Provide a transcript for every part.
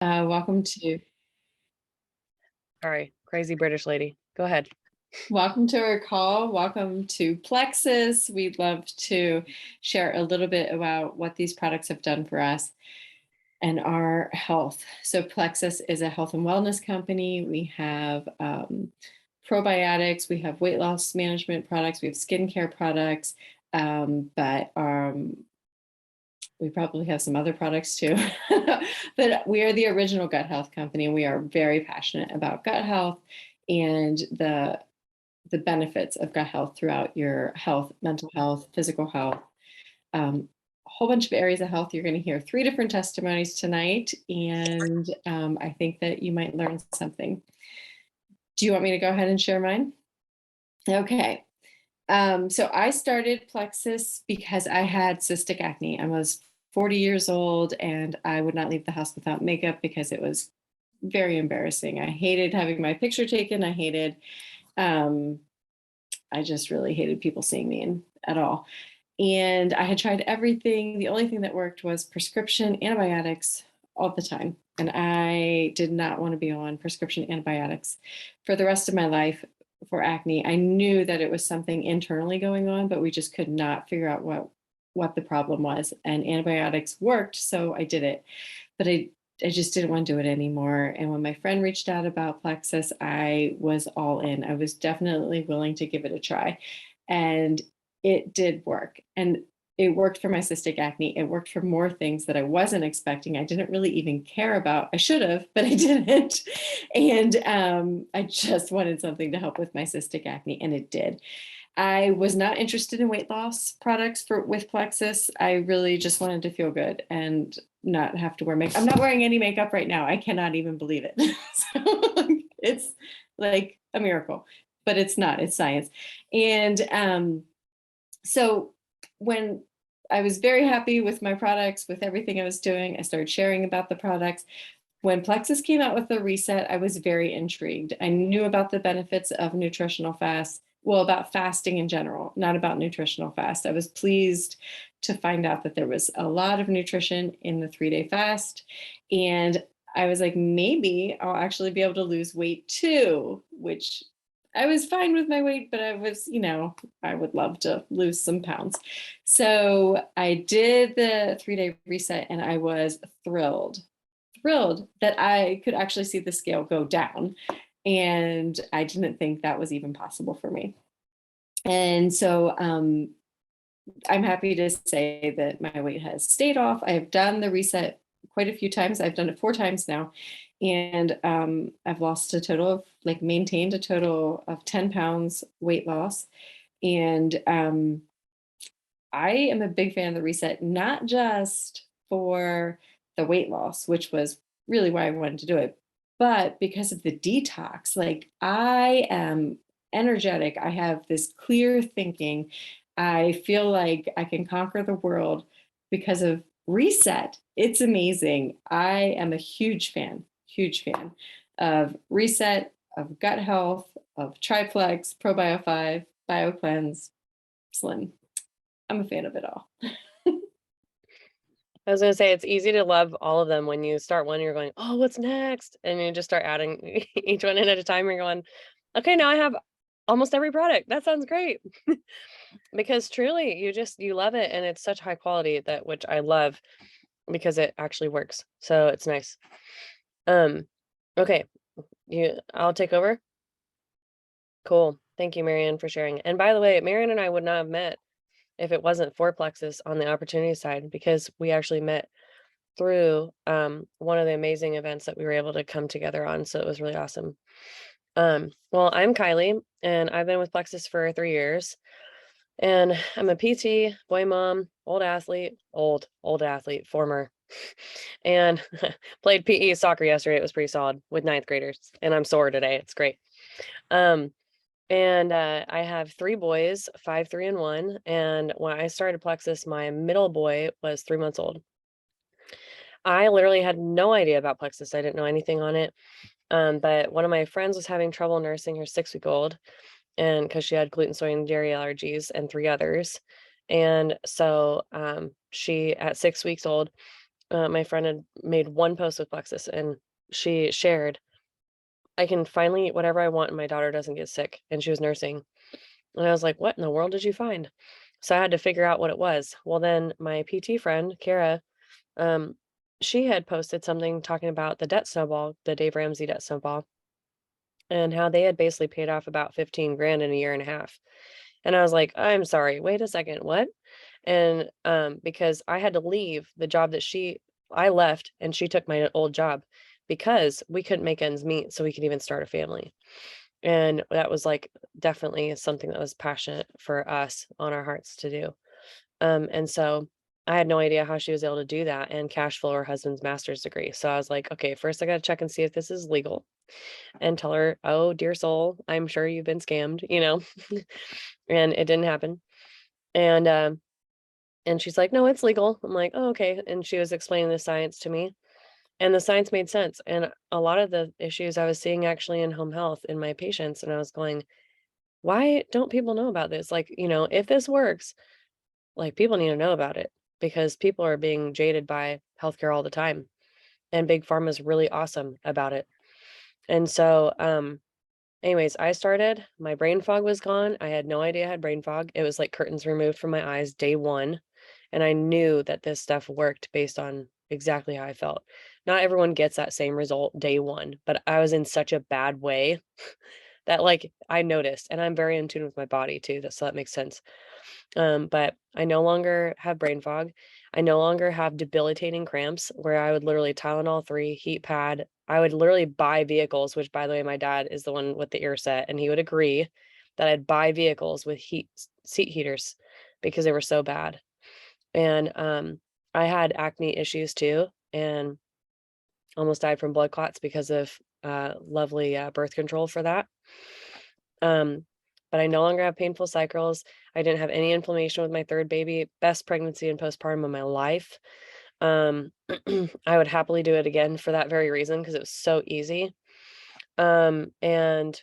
Welcome to Sorry, crazy British lady. Go ahead. our call. Welcome to Plexus. We'd love to share a little bit about what these products have done for us and our health. So Plexus is a health and wellness company. We have probiotics, we have weight loss management products, we have skincare products, but we probably have some other products too. But we are the original gut health company, and we are very passionate about gut health and the benefits of gut health throughout your health, mental health, physical health, a whole bunch of areas of health. You're going to hear 3 different testimonies tonight, and I think that you might learn something. Do you want me to go ahead and share mine? Okay. So I started Plexus because I had cystic acne. I was 40 years old and I would not leave the house without makeup because it was very embarrassing. I hated having my picture taken. I just really hated people seeing me at all. And I had tried everything. The only thing that worked was prescription antibiotics all the time. And I did not want to be on prescription antibiotics for the rest of my life for acne. I knew that it was something internally going on, but we just could not figure out what the problem was. And antibiotics worked, so I did it. But I just didn't want to do it anymore. And when my friend reached out about Plexus, I was all in. I was definitely willing to give it a try. And it did work. And it worked for my cystic acne. It worked for more things that I wasn't expecting. I didn't really even care about. I should have, but I didn't. And I just wanted something to help with my cystic acne, and it did. I was not interested in weight loss products with Plexus. I really just wanted to feel good and not have to wear makeup. I'm not wearing any makeup right now. I cannot even believe it. So it's like a miracle, but it's not. It's science. And so when I was very happy with my products, with everything I was doing, I started sharing about the products. When Plexus came out with the reset, I was very intrigued. I knew about the benefits of nutritional fast, well, about fasting in general, not about nutritional fast. I was pleased to find out that there was a lot of nutrition in the 3-day fast. And I was like, maybe I'll actually be able to lose weight too, which I was fine with my weight, but I was, I would love to lose some pounds. So I did the 3-day reset and I was thrilled that I could actually see the scale go down. And I didn't think that was even possible for me. And so I'm happy to say that my weight has stayed off. I have done the reset quite a few times. I've done it 4 times now. And I've lost a total of, maintained a total of 10 pounds weight loss. And I am a big fan of the reset, not just for the weight loss, which was really why I wanted to do it, but because of the detox. Like, I am energetic. I have this clear thinking. I feel like I can conquer the world because of reset. It's amazing. I am a huge fan of reset, of gut health, of Triplex, Probio5, BioCleanse, Slim. I'm a fan of it all. I was gonna say it's easy to love all of them when you start one, you're going, oh, what's next? And you just start adding each one in at a time. You're going, okay, now I have almost every product. That sounds great. Because truly you love it, and it's such high quality, that which I love because it actually works. So it's nice. Okay, I'll take over. Cool. Thank you, Marion, for sharing. And by the way, Marion and I would not have met if it wasn't for Plexus on the opportunity side, because we actually met through one of the amazing events that we were able to come together on. So it was really awesome. Well, I'm Kylie, and I've been with Plexus for 3 years. And I'm a PT, boy mom, old athlete, former, and played PE soccer yesterday. It was pretty solid with 9th graders, and I'm sore today. It's great. And I have 3 boys, 5, 3, and 1. And when I started Plexus, my middle boy was 3 months old. I literally had no idea about Plexus. I didn't know anything on it. But one of my friends was having trouble nursing her 6-week-old, and because she had gluten, soy, and dairy allergies, and 3 others. And so she, at 6 weeks old, my friend had made one post with Plexus, and she shared, "I can finally eat whatever I want and my daughter doesn't get sick," and she was nursing. And I was like, "What in the world did you find?" So I had to figure out what it was. Well, then my PT friend, Kara, um, she had posted something talking about the debt snowball, the Dave Ramsey debt snowball, and how they had basically paid off about 15 grand in a year and a half. And I was like, "I'm sorry, wait a second, what?" And because I had to leave the job that I left and she took my old job because we couldn't make ends meet so we could even start a family. And that was like definitely something that was passionate for us on our hearts to do. And so I had no idea how she was able to do that and cash flow her husband's master's degree. So I was like, okay, first I got to check and see if this is legal and tell her, oh, dear soul, I'm sure you've been scammed, and it didn't happen. And, and she's like, no, it's legal. I'm like, oh, okay. And she was explaining the science to me, and the science made sense. And a lot of the issues I was seeing actually in home health in my patients, and I was going, why don't people know about this? Like, if this works, like, people need to know about it because people are being jaded by healthcare all the time, and big pharma is really awesome about it. And so, anyways, I started, my brain fog was gone. I had no idea I had brain fog. It was like curtains removed from my eyes day one. And I knew that this stuff worked based on exactly how I felt. Not everyone gets that same result day one, but I was in such a bad way that, like, I noticed, and I'm very in tune with my body too. So that makes sense. But I no longer have brain fog. I no longer have debilitating cramps where I would literally Tylenol 3, heat pad. I would literally buy vehicles, which, by the way, my dad is the one with the ear set, and he would agree that I'd buy vehicles with seat heaters because they were so bad. And I had acne issues too, and almost died from blood clots because of lovely birth control for that. Um, but I no longer have painful cycles. I didn't have any inflammation with my third baby. Best pregnancy and postpartum of my life. Um, I would happily do it again for that very reason because it was so easy. And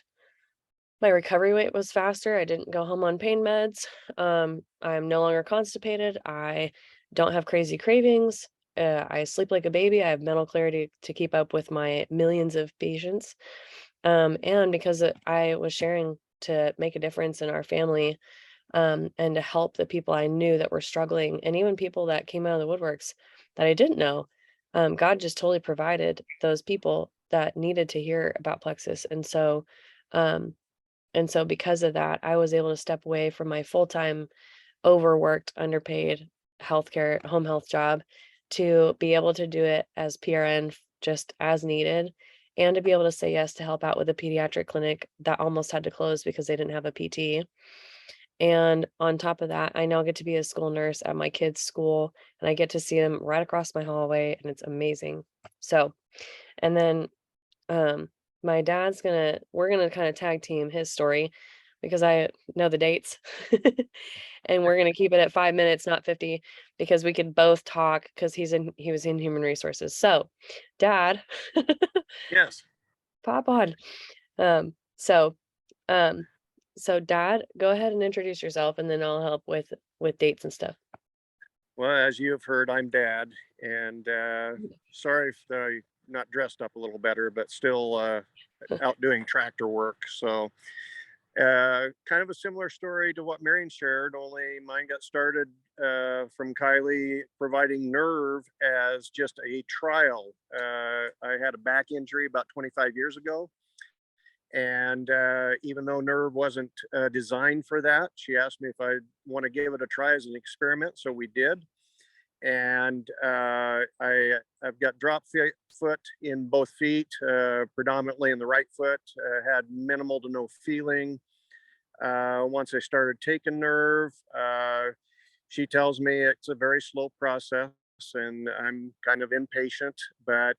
my recovery rate was faster. I didn't go home on pain meds. I'm no longer constipated. I don't have crazy cravings. I sleep like a baby. I have mental clarity to keep up with my millions of patients. And because I was sharing to make a difference in our family, and to help the people I knew that were struggling, and even people that came out of the woodworks that I didn't know, God just totally provided those people that needed to hear about Plexus. Um, and so because of that, I was able to step away from my full-time, overworked, underpaid healthcare home health job to be able to do it as PRN just as needed, and to be able to say yes to help out with a pediatric clinic that almost had to close because they didn't have a PT. And on top of that, I now get to be a school nurse at my kids' school, and I get to see them right across my hallway, and it's amazing. So, and then um, my dad's we're gonna kind of tag team his story because I know the dates. And we're gonna keep it at 5 minutes, not 50, because we can both talk because he was in human resources. So, Dad, Yes. pop on. Um, so um, so Dad, go ahead and introduce yourself and then I'll help with dates and stuff. Well, as you have heard, I'm Dad, and sorry if I'm not dressed up a little better, but still out doing tractor work. So, kind of a similar story to what Marion shared, only mine got started from Kylee providing nerve as just a trial. I had a back injury about 25 years ago. And even though nerve wasn't designed for that, she asked me if I'd want to give it a try as an experiment. So we did. And I've got foot in both feet, predominantly in the right foot. Had minimal to no feeling. Once I started taking nerve, she tells me it's a very slow process, and I'm kind of impatient, but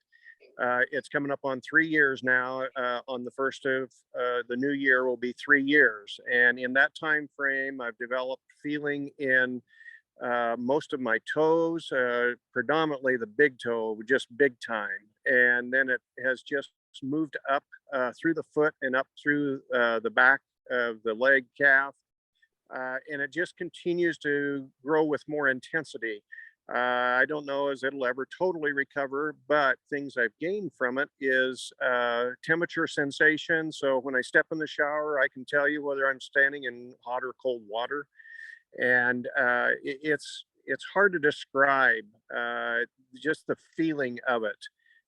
it's coming up on 3 years now. On the first of the new year will be 3 years, and in that time frame, I've developed feeling in most of my toes, predominantly the big toe, just big time, and then it has just moved up through the foot and up through the back of the leg calf, and it just continues to grow with more intensity. I don't know as it'll ever totally recover, but things I've gained from it is temperature sensation. So when I step in the shower, I can tell you whether I'm standing in hot or cold water, and it's hard to describe just the feeling of it.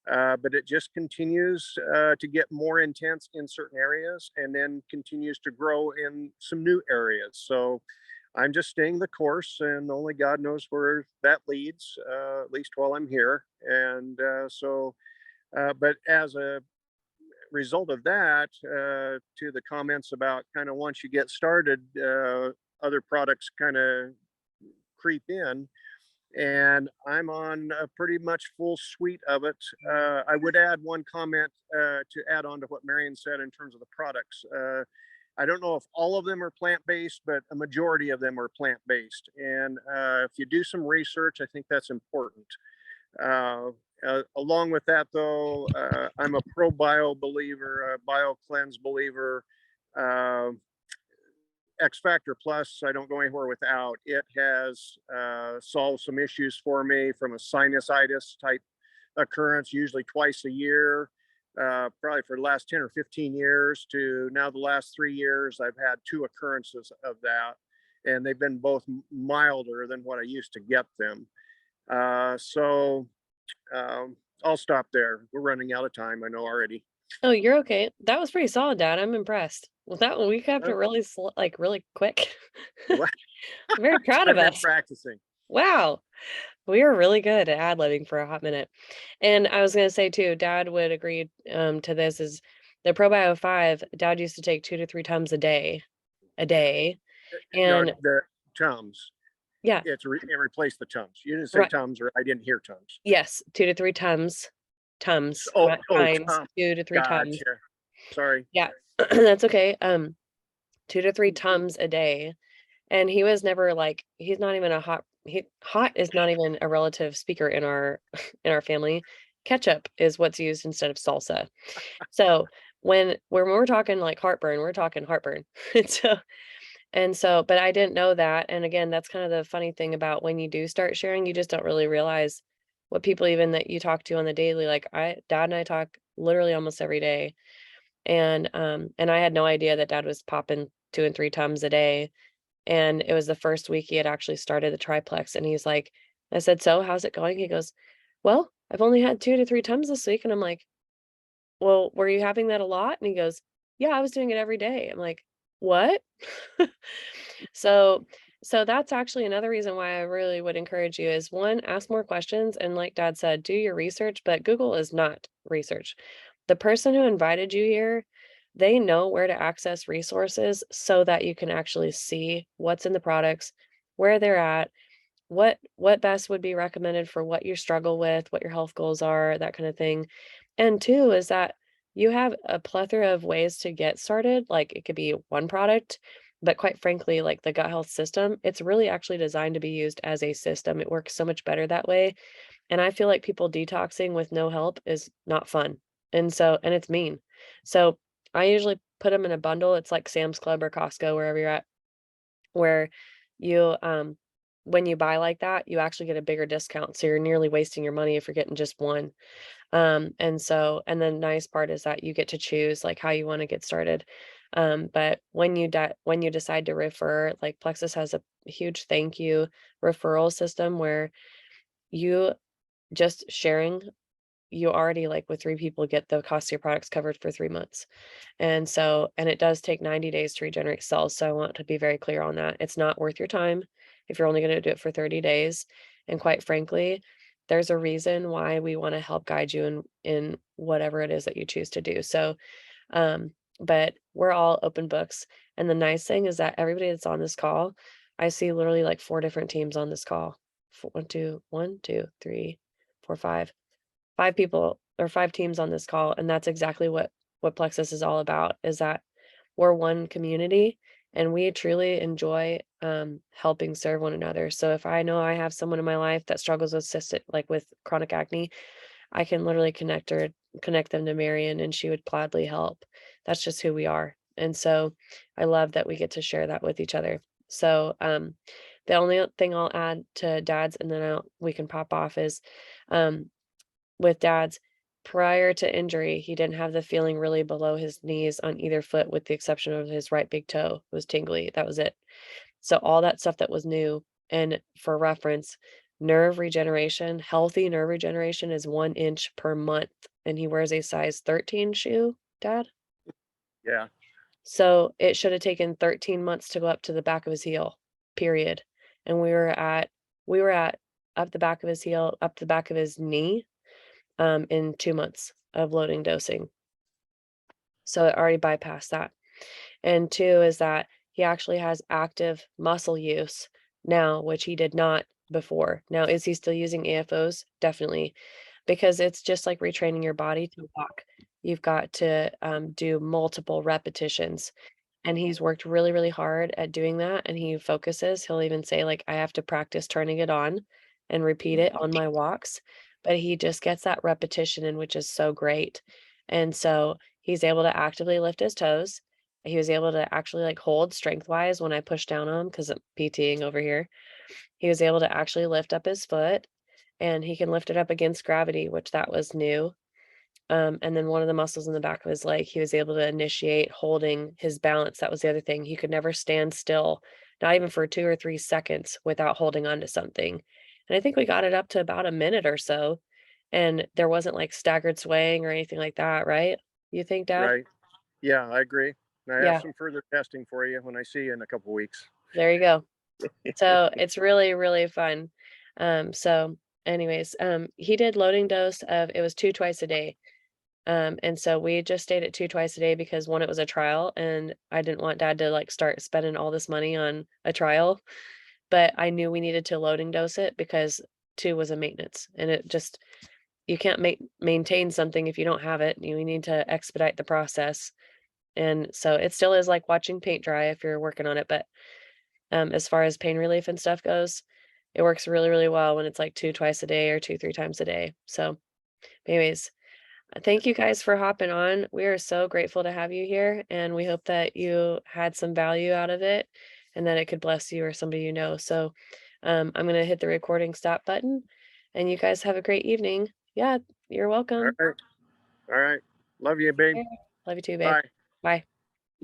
But it just continues to get more intense in certain areas, and then continues to grow in some new areas. So I'm just staying the course, and only God knows where that leads, at least while I'm here. And but as a result of that, to the comments about kind of once you get started, other products kind of creep in, and I'm on a pretty much full suite of it. I would add one comment to add on to what Marion said in terms of the products. I don't know if all of them are plant-based, but a majority of them are plant-based. And if you do some research, I think that's important. Along with that, though, I'm a ProBio believer, a BioCleanse believer. Uh, X Factor Plus, I don't go anywhere without. It has solved some issues for me from a sinusitis type occurrence, usually twice a year, probably for the last 10 or 15 years, to now the last 3 years. I've had 2 occurrences of that, and they've been both milder than what I used to get them. So I'll stop there. We're running out of time, I know already. Oh, you're okay. That was pretty solid, Dad. I'm impressed. Well, that one we kept it really like really quick. What? Very proud I've of been us. practicing. Wow. We were really good at ad-libbing for a hot minute. And I was gonna say too, Dad would agree to this is the ProBio 5, Dad used to take 2 to 3 times a day. A day. No, And the Tums. yeah, It replaced the Tums. You didn't say right. Tums, or I didn't hear Tums. Yes, 2 to 3 Tums. Tums, Oh, not oh, times, 2 to 3 times. gotcha. Sorry. Yeah, that's okay. 2 to 3 Tums a day. And he was never like he's not even a hot is not even a relative speaker in our in our family. Ketchup is what's used instead of salsa. So when we're talking like heartburn, we're talking heartburn. And so, but I didn't know that. And again, that's kind of the funny thing about when you do start sharing, you just don't really realize what people even that you talk to on the daily. Like Dad and I talk literally almost every day. And I had no idea that Dad was popping 2 and 3 Tums a day. And it was the first week he had actually started the triplex, and he's like I said, "So, how's it going?" He goes, "Well, I've only had 2 to 3 Tums this week." And I'm like, "Well, were you having that a lot?" And he goes, "Yeah, I was doing it every day." I'm like, "What?" So so that's actually another reason why I really would encourage you is, 1, ask more questions, and like Dad said, do your research, but Google is not research. The person who invited you here, they know where to access resources so that you can actually see what's in the products, where they're at, what best would be recommended for what you struggle with, what your health goals are, that kind of thing. And 2 is that you have a plethora of ways to get started. Like it could be one product, but quite frankly, like the gut health system, it's really actually designed to be used as a system. It works so much better that way. And I feel like people detoxing with no help is not fun. And it's mean. So I usually put them in a bundle. It's like Sam's Club or Costco, wherever you're at, where you when you buy like that, you actually get a bigger discount. So you're nearly wasting your money if you're getting just one. And the nice part is that you get to choose like how you want to get started. But when you decide to refer, like Plexus has a huge thank you referral system where you just sharing, you already like with 3 people get the cost of your products covered for 3 months. And it does take 90 days to regenerate cells. So I want to be very clear on that. It's not worth your time if you're only going to do it for 30 days. And quite frankly, there's a reason why we want to help guide you in whatever it is that you choose to do. So, but we're all open books. And the nice thing is that everybody that's on this call, I see literally like 4 different teams on this call. 5 people or 5 teams on this call, and that's exactly what Plexus is all about, is that we're one community, and we truly enjoy, helping serve one another. So if I know I have someone in my life that struggles with with chronic acne, I can literally connect them to Marion, and she would gladly help. That's just who we are, and so I love that we get to share that with each other. So, The only thing I'll add to Dad's, and then we can pop off, is with Dad's, prior to injury, he didn't have the feeling really below his knees on either foot, with the exception of his right big toe. It was tingly. That was it. So all that stuff that was new. And for reference, nerve regeneration, healthy nerve regeneration is 1 inch per month. And he wears a size 13 shoe, Dad. Yeah. So it should have taken 13 months to go up to the back of his heel, period. And we were at up the back of his heel, up the back of his knee, in 2 months of loading dosing. So it already bypassed that. And 2 is that he actually has active muscle use now, which he did not before. Now, is he still using AFOs? Definitely, because it's just like retraining your body to walk. You've got to do multiple repetitions. And he's worked really, really hard at doing that, and he focuses. He'll even say, like, "I have to practice turning it on and repeat it on my walks," but he just gets that repetition in, which is so great. And so he's able to actively lift his toes. He was able to actually, like, hold strength-wise when I push down on him, 'cause I'm PTing over here. He was able to actually lift up his foot, and he can lift it up against gravity, which that was new. And then one of the muscles in the back of his leg, he was able to initiate holding his balance. That was the other thing. He could never stand still, not even for 2 or 3 seconds without holding on to something. And I think we got it up to about a minute or so, and there wasn't like staggered swaying or anything like that, right? You think, Dad? Right. Yeah, I agree. And I have Yeah, some further testing for you when I see you in a couple weeks. there you go. So it's really, really fun. So anyways, he did loading dose of, it was 2 twice a day. And so we just stayed at 2 twice a day because, 1, it was a trial, and I didn't want Dad to, like, start spending all this money on a trial, but I knew we needed to loading dose it because 2 was a maintenance, and it just, you can't maintain something if you don't have it. You need to expedite the process, and so it still is like watching paint dry if you're working on it, but, as far as pain relief and stuff goes, it works really, really well when it's, like, 2 twice a day or 2, 3 times a day. So, anyways, thank you guys for hopping on. We are so grateful to have you here, and we hope that you had some value out of it and that it could bless you or somebody you know. So I'm going to hit the recording stop button, and you guys have a great evening. Yeah, you're All welcome. right. All right. Love you, babe. Yeah. Love you too, babe. Bye. Bye.